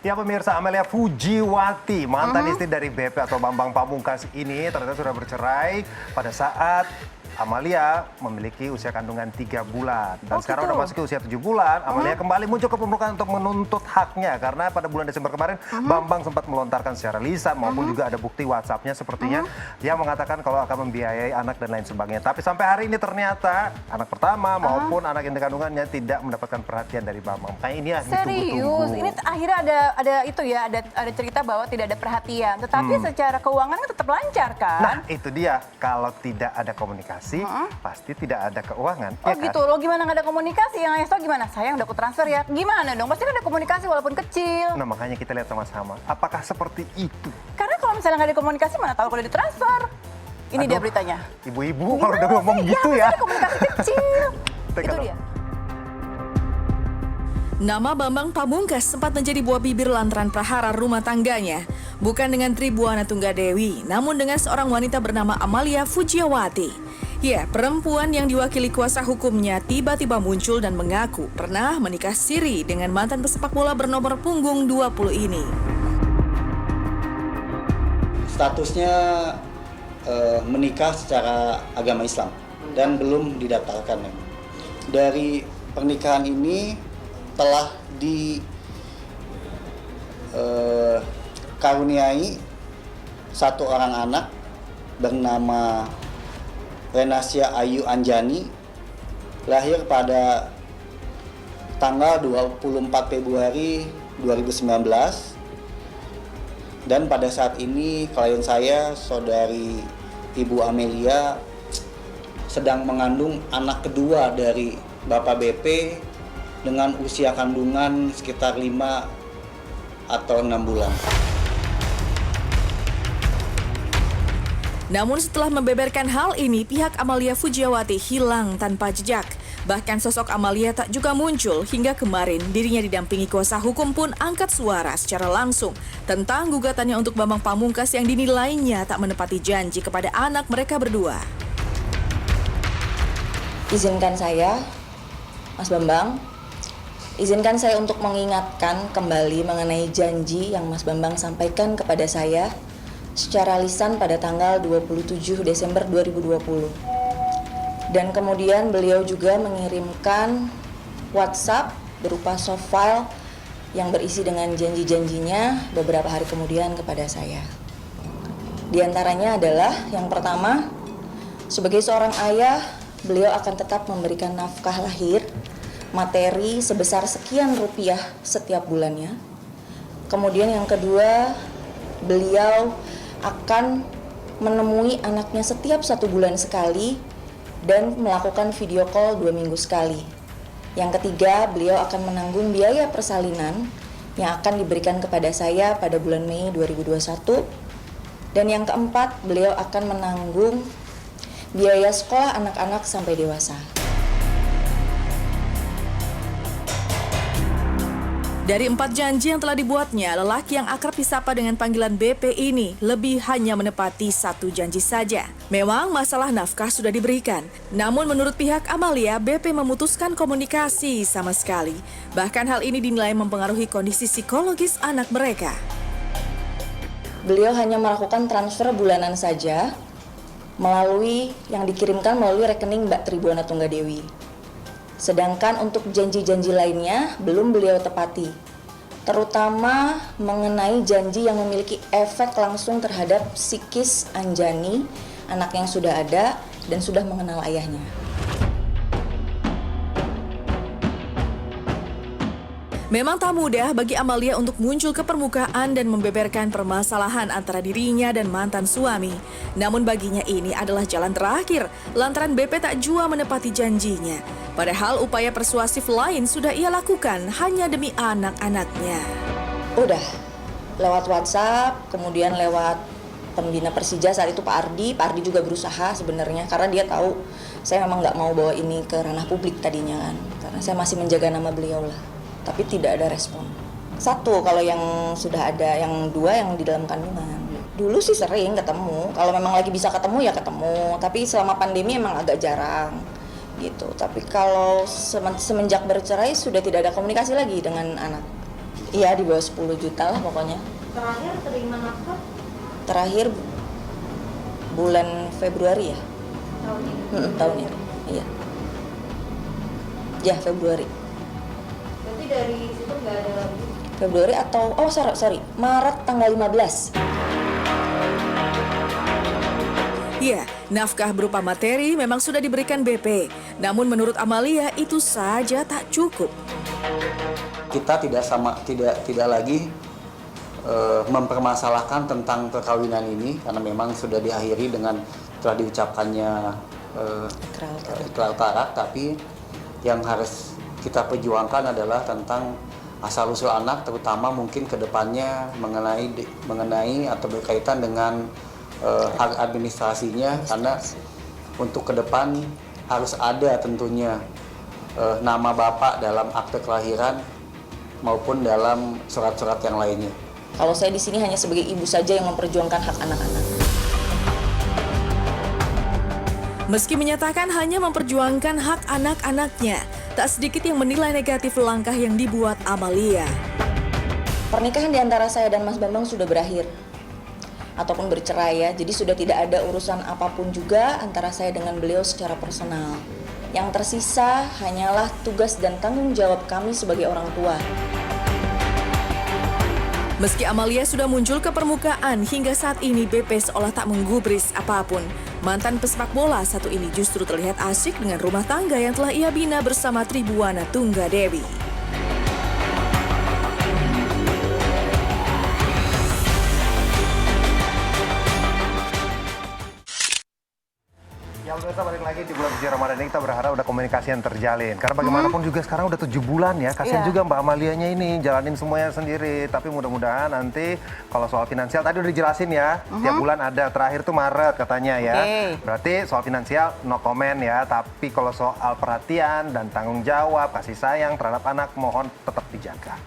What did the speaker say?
Ya pemirsa, Amalia Fujiwati, mantan istri dari BP atau Bambang Pamungkas ini ternyata sudah bercerai pada saat Amalia memiliki usia kandungan 3 bulan. Dan sekarang udah masuk ke usia 7 bulan, Amalia kembali muncul ke permukaan untuk menuntut haknya. Karena pada bulan Desember kemarin, Bambang sempat melontarkan secara lisan maupun juga ada bukti WhatsApp-nya sepertinya. Yang mengatakan kalau akan membiayai anak dan lain sebagainya. Tapi sampai hari ini ternyata anak pertama maupun anak yang kandungannya tidak mendapatkan perhatian dari Bambang. Kayak ini ya Serius, ini akhirnya ada itu ya, ada cerita bahwa tidak ada perhatian. Tetapi secara keuangan kan tetap lancar kan? Nah itu dia, kalau tidak ada komunikasi, pasti tidak ada keuangan. Oh ya gitu, kan? lo gimana nggak ada komunikasi? Yang Ayah tahu gimana? Sayang udah aku transfer ya. Gimana dong? Pasti kan ada komunikasi walaupun kecil. Nah makanya kita lihat sama-sama, apakah seperti itu? Karena kalau misalnya nggak ada komunikasi, mana tahu kalau ditransfer. Ini dia beritanya. Ibu-ibu kalau udah ngomong gitu ya. Ada komunikasi kecil. Itu dia. Nama Bambang Pamungkas sempat menjadi buah bibir lantaran prahara rumah tangganya. Bukan dengan Tribuana Tunggadewi, namun dengan seorang wanita bernama Amalia Fujiwati. Ya, perempuan yang diwakili kuasa hukumnya tiba-tiba muncul dan mengaku pernah menikah siri dengan mantan pesepak bola bernomor punggung 20 ini. Statusnya menikah secara agama Islam dan belum didaftarkan. Dari pernikahan ini telah dikaruniai satu orang anak bernama Renasya Ayu Anjani, lahir pada tanggal 24 Februari 2019. Dan pada saat ini klien saya, saudari Ibu Amelia, sedang mengandung anak kedua dari Bapak BP dengan usia kandungan sekitar 5 atau 6 bulan. Namun setelah membeberkan hal ini, pihak Amalia Fujiwati hilang tanpa jejak. Bahkan sosok Amalia tak juga muncul hingga kemarin dirinya didampingi kuasa hukum pun angkat suara secara langsung tentang gugatannya untuk Bambang Pamungkas yang dinilainya tak menepati janji kepada anak mereka berdua. Izinkan saya, Mas Bambang, izinkan saya untuk mengingatkan kembali mengenai janji yang Mas Bambang sampaikan kepada saya secara lisan pada tanggal 27 Desember 2020. Dan kemudian beliau juga mengirimkan WhatsApp berupa soft file yang berisi dengan janji-janjinya beberapa hari kemudian kepada saya. Di antaranya adalah yang pertama, sebagai seorang ayah, beliau akan tetap memberikan nafkah lahir materi sebesar sekian rupiah setiap bulannya. Kemudian yang kedua, beliau akan menemui anaknya setiap 1 bulan sekali dan melakukan video call 2 minggu sekali. Yang ketiga, beliau akan menanggung biaya persalinan yang akan diberikan kepada saya pada bulan Mei 2021. Dan yang keempat, beliau akan menanggung biaya sekolah anak-anak sampai dewasa. Dari 4 janji yang telah dibuatnya, lelaki yang akrab disapa dengan panggilan BP ini lebih hanya menepati 1 janji saja. Memang masalah nafkah sudah diberikan, namun menurut pihak Amalia, BP memutuskan komunikasi sama sekali. Bahkan hal ini dinilai mempengaruhi kondisi psikologis anak mereka. Beliau hanya melakukan transfer bulanan saja melalui yang dikirimkan melalui rekening Mbak Tribuana Tunggadewi. Sedangkan untuk janji-janji lainnya belum beliau tepati, terutama mengenai janji yang memiliki efek langsung terhadap psikis Anjani, anak yang sudah ada dan sudah mengenal ayahnya. Memang tak mudah bagi Amalia untuk muncul ke permukaan dan membeberkan permasalahan antara dirinya dan mantan suami. Namun baginya ini adalah jalan terakhir, lantaran BP tak jua menepati janjinya. Padahal upaya persuasif lain sudah ia lakukan hanya demi anak-anaknya. Udah, lewat WhatsApp, kemudian lewat pembina Persija saat itu Pak Ardi. Pak Ardi juga berusaha sebenarnya karena dia tahu saya memang nggak mau bawa ini ke ranah publik tadinya kan. Karena saya masih menjaga nama beliau lah. Tapi tidak ada respon. 1 kalau yang sudah ada, yang 2 yang di dalam kandungan. Dulu sih sering ketemu, kalau memang lagi bisa ketemu ya ketemu. Tapi selama pandemi emang agak jarang gitu. Tapi kalau semenjak bercerai sudah tidak ada komunikasi lagi dengan anak. Iya, di bawah 10 juta lah pokoknya. Terakhir terima nafkah Terakhir bulan Februari ya? tahun ini. Tahun ini, iya. Ya, Februari. Berarti dari situ nggak ada lagi. Februari atau, oh sorry, Maret tanggal 15. Ya, nafkah berupa materi memang sudah diberikan BP. Namun menurut Amalia itu saja tak cukup. Kita tidak lagi mempermasalahkan tentang perkawinan ini karena memang sudah diakhiri dengan telah diucapkannya ikrar tarak, tapi yang harus kita perjuangkan adalah tentang asal-usul anak, terutama mungkin ke depannya mengenai atau berkaitan dengan hak administrasinya, karena untuk ke depan harus ada tentunya nama bapak dalam akte kelahiran maupun dalam surat-surat yang lainnya. Kalau saya di sini hanya sebagai ibu saja yang memperjuangkan hak anak-anak. Meski menyatakan hanya memperjuangkan hak anak-anaknya, tak sedikit yang menilai negatif langkah yang dibuat Amalia. Pernikahan di antara saya dan Mas Bambang sudah berakhir. Ataupun bercerai ya, jadi sudah tidak ada urusan apapun juga antara saya dengan beliau secara personal. Yang tersisa hanyalah tugas dan tanggung jawab kami sebagai orang tua. Meski Amalia sudah muncul ke permukaan, hingga saat ini BP seolah tak menggubris apapun. Mantan pesepak bola satu ini justru terlihat asyik dengan rumah tangga yang telah ia bina bersama Tribuana Tunggadewi. Ya pemirsa, balik lagi di bulan suci Ramadan ini kita berharap udah komunikasi yang terjalin. Karena bagaimanapun juga sekarang udah 7 bulan ya. Kasian juga Mbak Amalianya ini jalanin semuanya sendiri. Tapi mudah-mudahan nanti kalau soal finansial tadi udah dijelasin ya. Tiap bulan ada, terakhir tuh Maret katanya ya. Berarti soal finansial no comment ya. Tapi kalau soal perhatian dan tanggung jawab, kasih sayang terhadap anak mohon tetap dijaga.